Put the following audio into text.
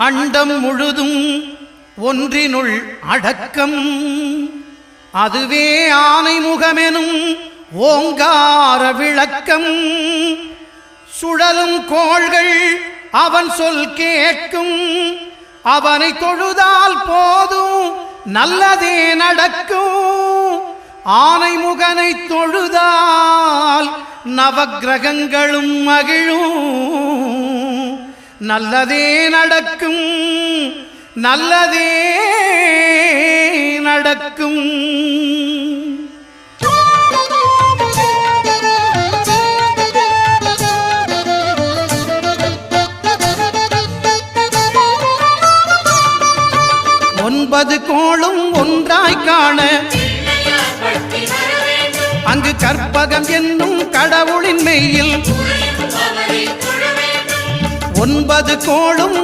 அண்டம் முழுதும் ஒன்றினுள் அடக்கம். அதுவே ஆனை முகமெனும் ஓங்கார விளக்கம். சுழலும் கோள்கள் அவன் சொல் கேட்கும். அவனை தொழுதால் போதும் நல்லதே நடக்கும். ஆனை முகனை தொழுதால் நவக்கிரகங்களும் மகிழும். நல்லதே நடக்கும், நல்லதே நடக்கும். ஒன்பது கோளும் ஒன்றாய் காண அங்கு கற்பகம் என்னும் கடவுளின் மெய்யில் 9 கோளும்